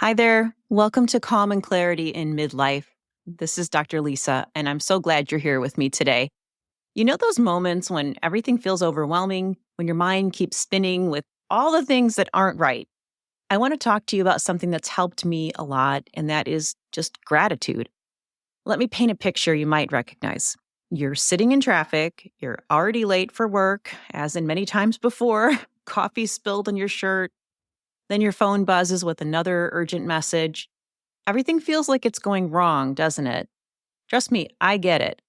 Hi there. Welcome to Calm and Clarity in Midlife. This is Dr. Lisa, and I'm so glad you're here with me today. You know those moments when everything feels overwhelming, when your mind keeps spinning with all the things that aren't right? I want to talk to you about something that's helped me a lot, and that is just gratitude. Let me paint a picture you might recognize. You're sitting in traffic, you're already late for work, as in many times before, coffee spilled on your shirt, then your phone buzzes with another urgent message. Everything feels like it's going wrong, doesn't it? Trust me, I get it.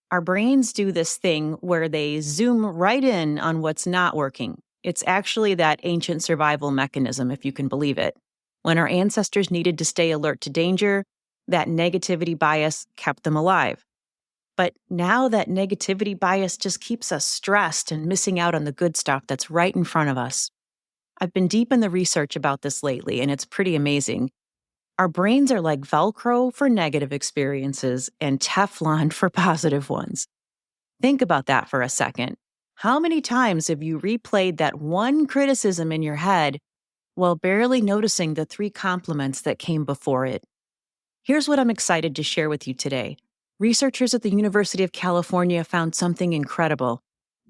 Our brains do this thing where they zoom right in on what's not working. It's actually that ancient survival mechanism, if you can believe it. When our ancestors needed to stay alert to danger, that negativity bias kept them alive. But now that negativity bias just keeps us stressed and missing out on the good stuff that's right in front of us. I've been deep in the research about this lately, and it's pretty amazing. Our brains are like Velcro for negative experiences and Teflon for positive ones. Think about that for a second. How many times have you replayed that one criticism in your head while barely noticing the three compliments that came before it? Here's what I'm excited to share with you today. Researchers at the University of California found something incredible.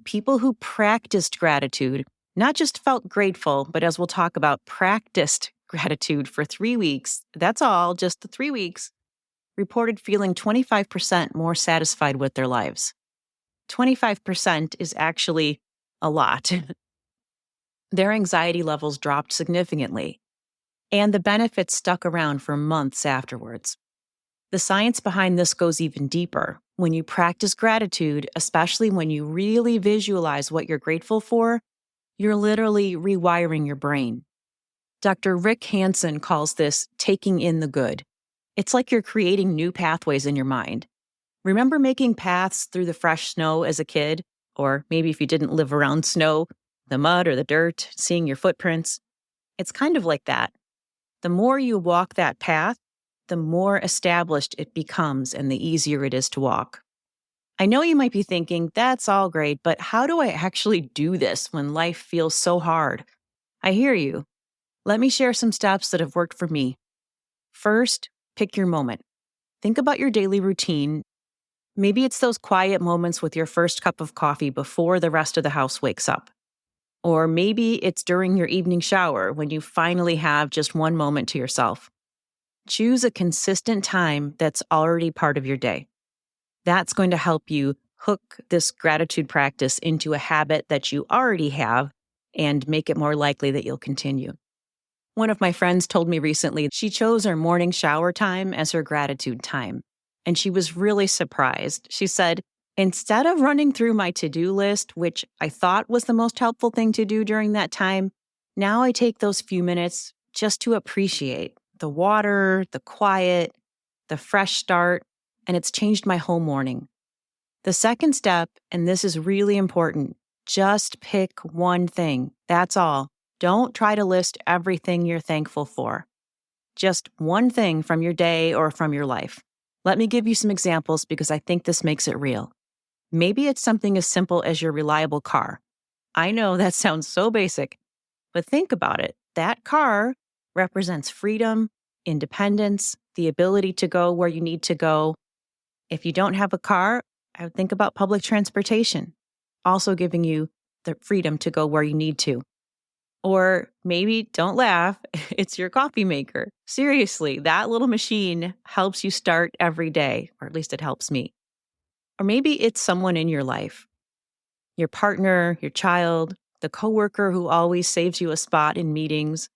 People who practiced gratitude not just felt grateful, but as we'll talk about, practiced gratitude for 3 weeks. That's all, just the 3 weeks, reported feeling 25% more satisfied with their lives. 25% is actually a lot. Their anxiety levels dropped significantly, and the benefits stuck around for months afterwards. The science behind this goes even deeper. When you practice gratitude, especially when you really visualize what you're grateful for, you're literally rewiring your brain. Dr. Rick Hansen calls this taking in the good. It's like you're creating new pathways in your mind. Remember making paths through the fresh snow as a kid? Or maybe if you didn't live around snow, the mud or the dirt, seeing your footprints? It's kind of like that. The more you walk that path, the more established it becomes and the easier it is to walk. I know you might be thinking, that's all great, but how do I actually do this when life feels so hard? I hear you. Let me share some steps that have worked for me. First, pick your moment. Think about your daily routine. Maybe it's those quiet moments with your first cup of coffee before the rest of the house wakes up. Or maybe it's during your evening shower when you finally have just one moment to yourself. Choose a consistent time that's already part of your day. That's going to help you hook this gratitude practice into a habit that you already have and make it more likely that you'll continue. One of my friends told me recently she chose her morning shower time as her gratitude time, and she was really surprised. She said, instead of running through my to-do list, which I thought was the most helpful thing to do during that time, now I take those few minutes just to appreciate the water, the quiet, the fresh start, and it's changed my whole morning. The second step, and this is really important, just pick one thing. That's all. Don't try to list everything you're thankful for. Just one thing from your day or from your life. Let me give you some examples because I think this makes it real. Maybe it's something as simple as your reliable car. I know that sounds so basic, but think about it. That car represents freedom, independence, the ability to go where you need to go. If you don't have a car, I would think about public transportation, also giving you the freedom to go where you need to. Or maybe, don't laugh, it's your coffee maker. Seriously, that little machine helps you start every day, or at least it helps me. Or maybe it's someone in your life, your partner, your child, the coworker who always saves you a spot in meetings,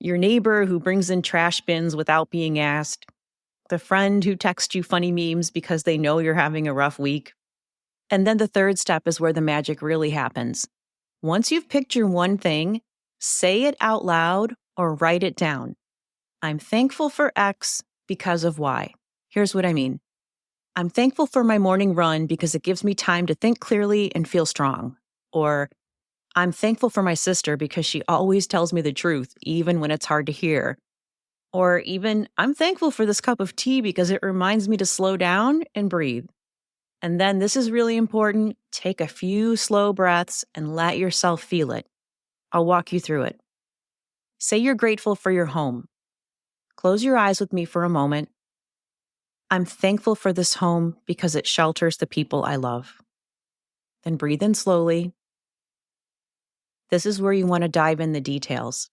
your neighbor who brings in trash bins without being asked, the friend who texts you funny memes because they know you're having a rough week. And then the third step is where the magic really happens. Once you've picked your one thing, say it out loud or write it down. I'm thankful for X because of Y. Here's what I mean. I'm thankful for my morning run because it gives me time to think clearly and feel strong. Or I'm thankful for my sister because she always tells me the truth, even when it's hard to hear. Or even, I'm thankful for this cup of tea because it reminds me to slow down and breathe. And then this is really important. Take a few slow breaths and let yourself feel it. I'll walk you through it. Say you're grateful for your home. Close your eyes with me for a moment. I'm thankful for this home because it shelters the people I love. Then breathe in slowly. This is where you want to dive in the details.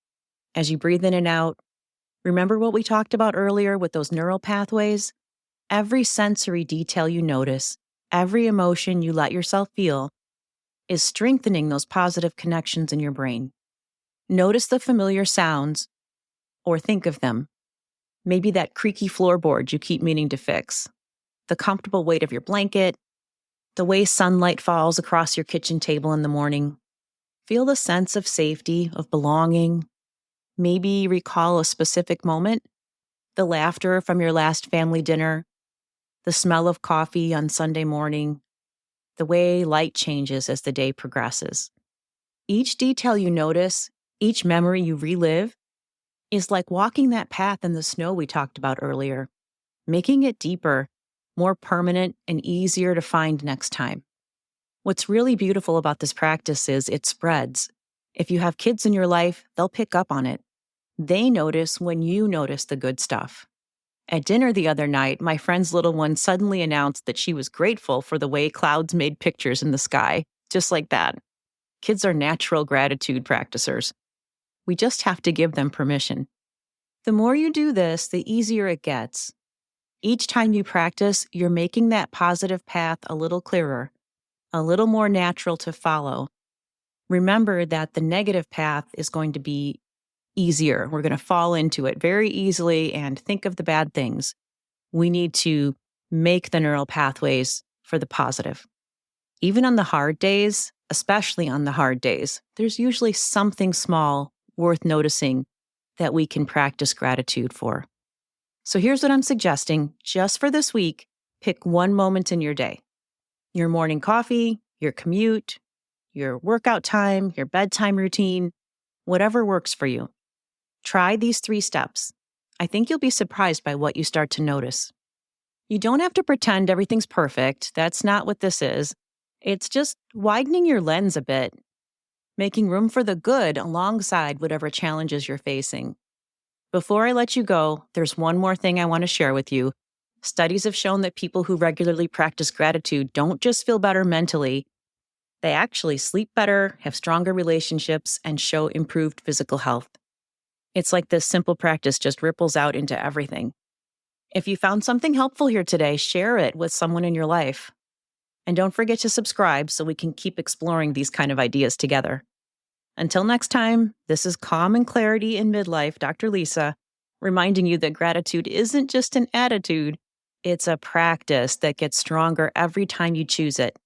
As you breathe in and out, remember what we talked about earlier with those neural pathways? Every sensory detail you notice, every emotion you let yourself feel, is strengthening those positive connections in your brain. Notice the familiar sounds, or think of them. Maybe that creaky floorboard you keep meaning to fix, the comfortable weight of your blanket, the way sunlight falls across your kitchen table in the morning. Feel the sense of safety, of belonging. Maybe recall a specific moment, the laughter from your last family dinner, the smell of coffee on Sunday morning, the way light changes as the day progresses. Each detail you notice, each memory you relive, is like walking that path in the snow we talked about earlier, making it deeper, more permanent, and easier to find next time. What's really beautiful about this practice is it spreads. If you have kids in your life, they'll pick up on it. They notice when you notice the good stuff. At dinner the other night, my friend's little one suddenly announced that she was grateful for the way clouds made pictures in the sky, just like that. Kids are natural gratitude practicers. We just have to give them permission. The more you do this, the easier it gets. Each time you practice, you're making that positive path a little clearer, a little more natural to follow. Remember that the negative path is going to be easier. We're going to fall into it very easily and think of the bad things. We need to make the neural pathways for the positive. Even on the hard days, especially on the hard days, there's usually something small worth noticing that we can practice gratitude for. So here's what I'm suggesting. Just for this week, pick one moment in your day. Your morning coffee, your commute, your workout time, your bedtime routine, whatever works for you. Try these 3 steps. I think you'll be surprised by what you start to notice. You don't have to pretend everything's perfect. That's not what this is. It's just widening your lens a bit, making room for the good alongside whatever challenges you're facing. Before I let you go, there's one more thing I want to share with you. Studies have shown that people who regularly practice gratitude don't just feel better mentally, they actually sleep better, have stronger relationships, and show improved physical health. It's like this simple practice just ripples out into everything. If you found something helpful here today, share it with someone in your life. And don't forget to subscribe so we can keep exploring these kind of ideas together. Until next time, this is Calm and Clarity in Midlife, Dr. Lisa, reminding you that gratitude isn't just an attitude, it's a practice that gets stronger every time you choose it.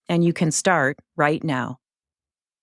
And you can start right now.